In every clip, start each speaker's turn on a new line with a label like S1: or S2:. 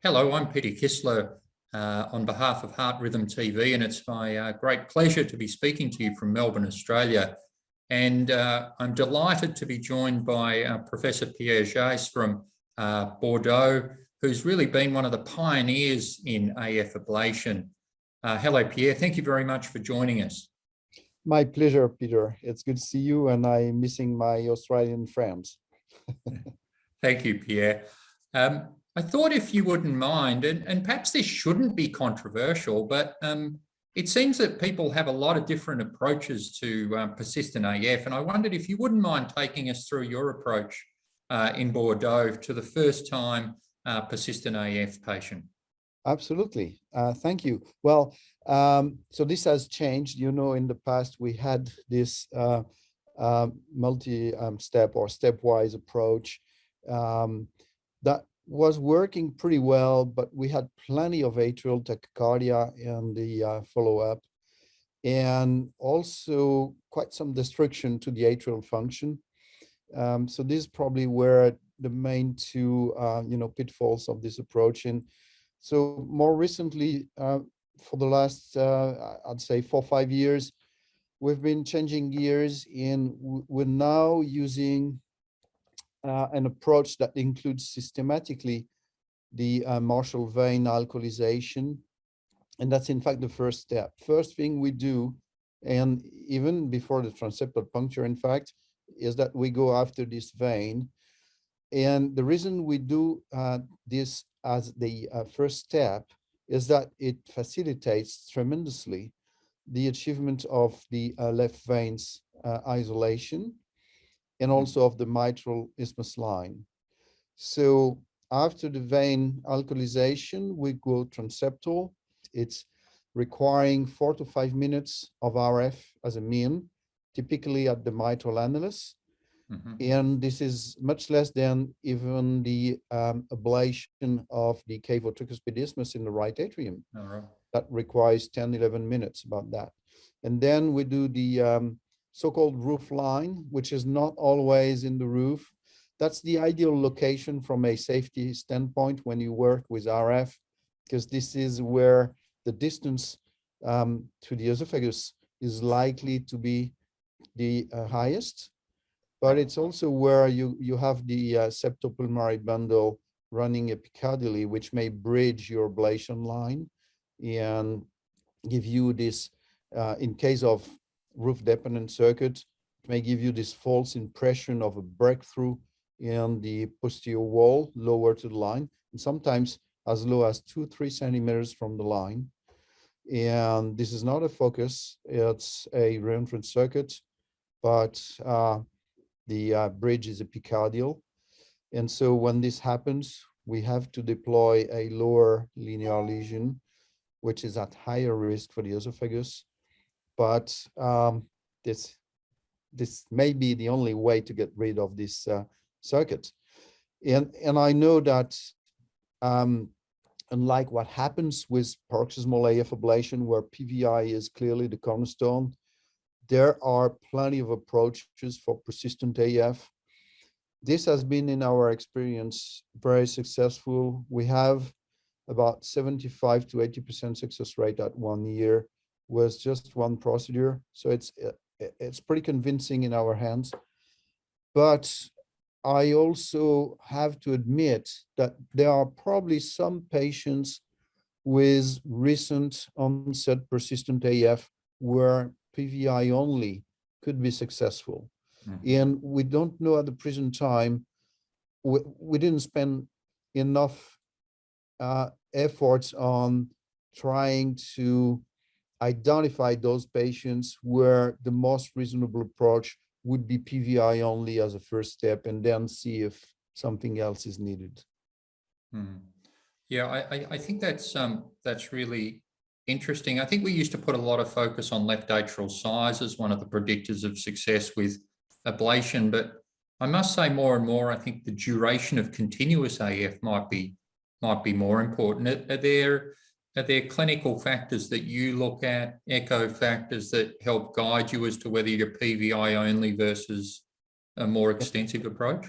S1: Hello, I'm Peter Kistler on behalf of Heart Rhythm TV, and it's my great pleasure to be speaking to you from Melbourne, Australia. And I'm delighted to be joined by Professor Pierre Jaïs from Bordeaux, who's really been one of the pioneers in AF ablation. Hello, Pierre. Thank you very much for joining us.
S2: My pleasure, Peter. It's good to see you, and I'm missing my Australian friends.
S1: Thank you, Pierre. I thought if you wouldn't mind, and perhaps this shouldn't be controversial, but it seems that people have a lot of different approaches to persistent AF, and I wondered if you wouldn't mind taking us through your approach in Bordeaux to the first time persistent AF patient.
S2: Absolutely. Thank you. Well, so this has changed. You know, in the past, we had this multi-step or stepwise approach that was working pretty well, but we had plenty of atrial tachycardia in the follow-up, and also quite some destruction to the atrial function. So these probably were the main two, pitfalls of this approach. And so more recently, for the last, I'd say 4 or 5 years, we've been changing gears, and we're now using an approach that includes systematically the Marshall vein alcoholization. And that's in fact the first step. First thing we do, and even before the transeptal puncture, in fact, is that we go after this vein. And the reason we do this as the first step is that it facilitates tremendously the achievement of the left ven's isolation, and also of the mitral isthmus line. So after the vein alcoholization, we go transeptal. It's requiring 4 to 5 minutes of RF as a mean, typically at the mitral annulus. And this is much less than even the ablation of the cavo-tricuspid isthmus in the right atrium. That requires 10, 11 minutes, about that. And then we do the so-called roof line, which is not always in the roof. That's the ideal location from a safety standpoint when you work with RF, because this is where the distance to the esophagus is likely to be the highest, but it's also where you have the septopulmonary bundle running epicardially, which may bridge your ablation line and give you this, in case of roof-dependent circuit, it may give you this false impression of a breakthrough in the posterior wall lower to the line, and sometimes as low as 2-3 centimeters from the line. And this is not a focus, it's a reentrant circuit, but the bridge is epicardial. And so when this happens, we have to deploy a lower linear lesion, which is at higher risk for the esophagus. But this may be the only way to get rid of this circuit. And I know that unlike what happens with paroxysmal AF ablation, where PVI is clearly the cornerstone, there are plenty of approaches for persistent AF. This has been, in our experience, very successful. We have about 75 to 80% success rate at 1 year with just one procedure. So it's pretty convincing in our hands. But I also have to admit that there are probably some patients with recent onset persistent AF where PVI only could be successful. And we don't know at the present time, we didn't spend enough efforts on trying to identify those patients where the most reasonable approach would be PVI only as a first step, and then see if something else is needed.
S1: Yeah, I think that's really interesting. I think we used to put a lot of focus on left atrial size as one of the predictors of success with ablation, but I must say more and more, I think the duration of continuous AF might be more important. Are there clinical factors that you look at, echo factors that help guide you as to whether you're PVI only versus a more extensive approach?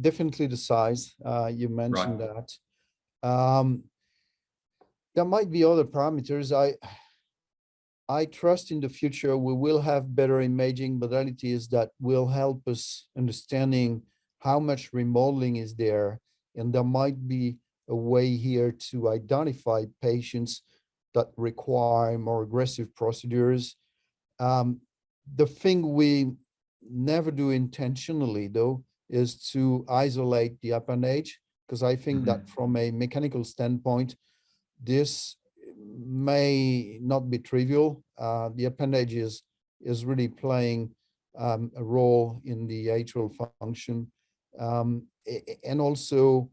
S2: Definitely the size. You mentioned that. Um, there might be other parameters. I trust in the future we will have better imaging modalities that will help us understanding how much remodeling is there. And there might be a way here to identify patients that require more aggressive procedures. Um, the thing we never do intentionally, though, is to isolate the appendage, because I think that from a mechanical standpoint, this may not be trivial. The appendage is really playing a role in the atrial function. And also,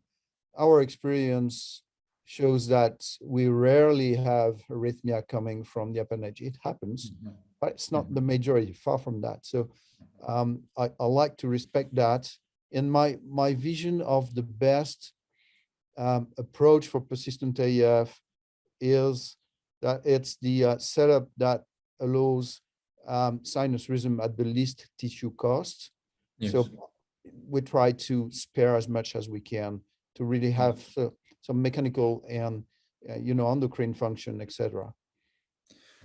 S2: our experience shows that we rarely have arrhythmia coming from the appendage. It happens, but it's not the majority, far from that. So I like to respect that. And my vision of the best approach for persistent AF is that it's the setup that allows sinus rhythm at the least tissue cost.
S1: Yes.
S2: So we try to spare as much as we can to really have some mechanical and endocrine function, etc.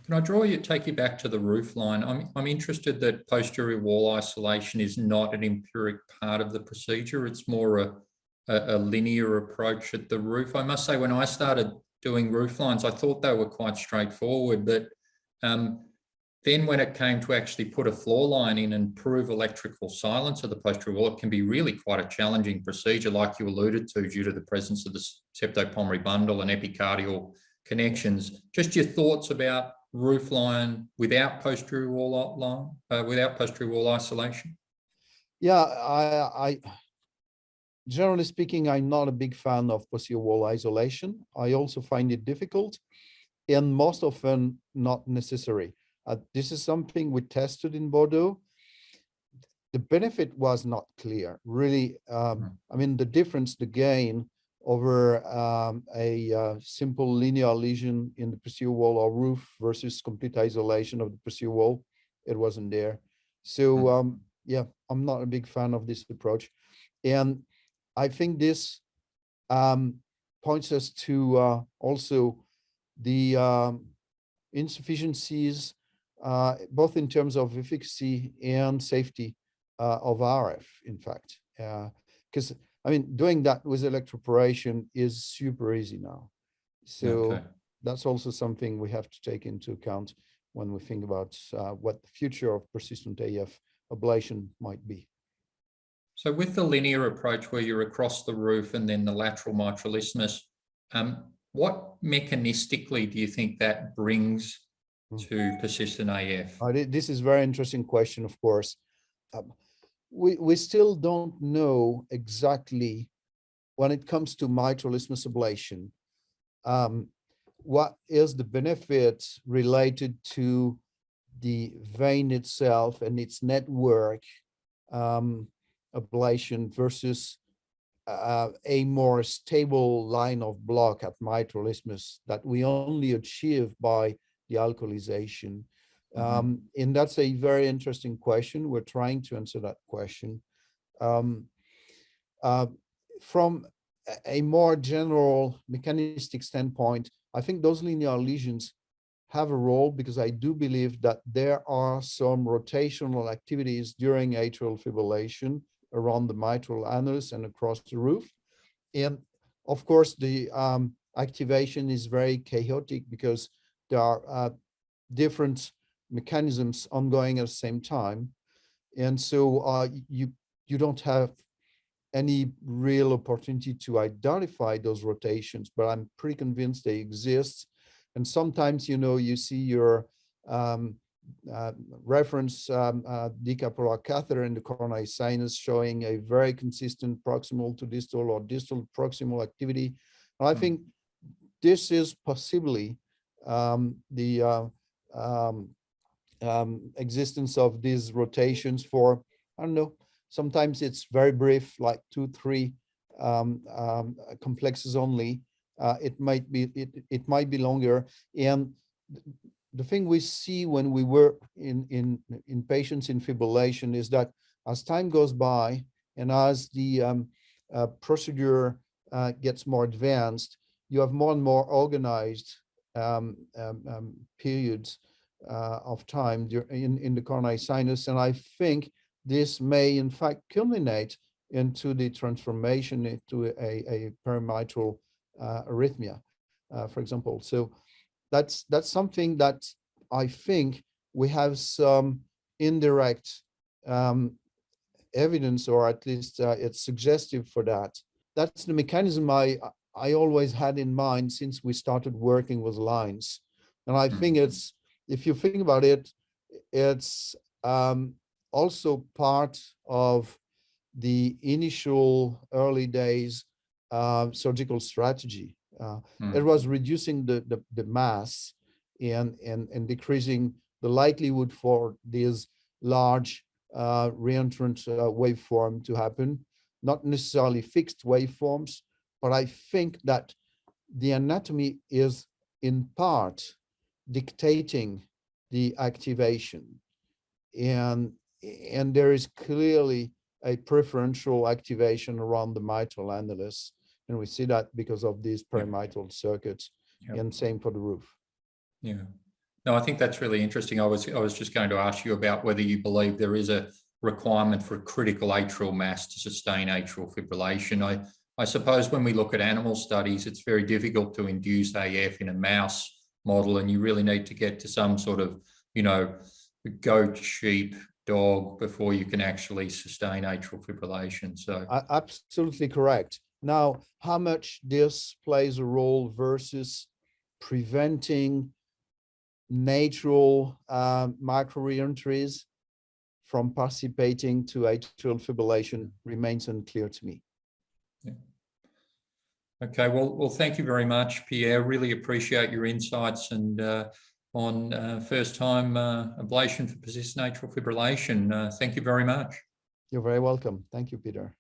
S1: Can I take you back to the roof line? I'm interested that posterior wall isolation is not an empiric part of the procedure. It's more a linear approach at the roof. I must say, when I started doing roof lines, I thought they were quite straightforward, but then when it came to actually put a floor line in and prove electrical silence of the posterior wall, it can be really quite a challenging procedure, like you alluded to, due to the presence of the septopulmonary bundle and epicardial connections. Just your thoughts about roof line without posterior wall line, without posterior wall isolation?
S2: Yeah, I generally speaking, I'm not a big fan of posterior wall isolation. I also find it difficult and most often not necessary. This is something we tested in Bordeaux. The benefit was not clear, really. I mean, the difference, the gain over a simple linear lesion in the posterior wall or roof versus complete isolation of the posterior wall, it wasn't there. So yeah, I'm not a big fan of this approach. And I think this points us to also the insufficiencies, both in terms of efficacy and safety of RF, in fact. Because, I mean, doing that with electroporation is super easy now. So that's also something we have to take into account when we think about what the future of persistent AF ablation might be.
S1: So with the linear approach where you're across the roof and then the lateral mitral isthmus, what mechanistically do you think that brings to persistent AF?
S2: This is a very interesting question, of course. We still don't know exactly, when it comes to mitral isthmus ablation, what is the benefit related to the vein itself and its network ablation versus a more stable line of block at mitral isthmus that we only achieve by the alcoholization. And that's a very interesting question. We're trying to answer that question. From a more general mechanistic standpoint, I think those linear lesions have a role because I do believe that there are some rotational activities during atrial fibrillation around the mitral annulus and across the roof. And of course, the activation is very chaotic because there are different mechanisms ongoing at the same time. And so you don't have any real opportunity to identify those rotations, but I'm pretty convinced they exist. And sometimes, you see your reference decapolar catheter in the coronary sinus showing a very consistent proximal to distal or distal proximal activity. And I think this is possibly the existence of these rotations for, I don't know, sometimes it's very brief, like 2-3 complexes only. It might be longer. And the thing we see when we work in patients in fibrillation is that as time goes by and as the procedure gets more advanced, you have more and more organized periods of time in the coronary sinus. And I think this may in fact culminate into the transformation into a perimitral arrhythmia, for example. So that's something that I think we have some indirect evidence, or at least it's suggestive for that. That's the mechanism I always had in mind since we started working with lines. And I think it's, if you think about it, it's also part of the initial early days surgical strategy. It was reducing the mass and decreasing the likelihood for these large reentrant waveform to happen, not necessarily fixed waveforms, but I think that the anatomy is in part dictating the activation, and there is clearly a preferential activation around the mitral annulus, and we see that because of these perimitral circuits, and same for the roof.
S1: Yeah. No, I think that's really interesting. I was just going to ask you about whether you believe there is a requirement for critical atrial mass to sustain atrial fibrillation. I suppose when we look at animal studies, it's very difficult to induce AF in a mouse model, and you really need to get to some sort of, goat, sheep, dog before you can actually sustain atrial fibrillation. So
S2: absolutely correct. Now, how much this plays a role versus preventing natural micro-reentries from participating to atrial fibrillation remains unclear to me.
S1: Yeah. Okay, well, thank you very much, Pierre. Really appreciate your insights and on first-time ablation for persistent atrial fibrillation. Thank you very much.
S2: You're very welcome. Thank you, Peter.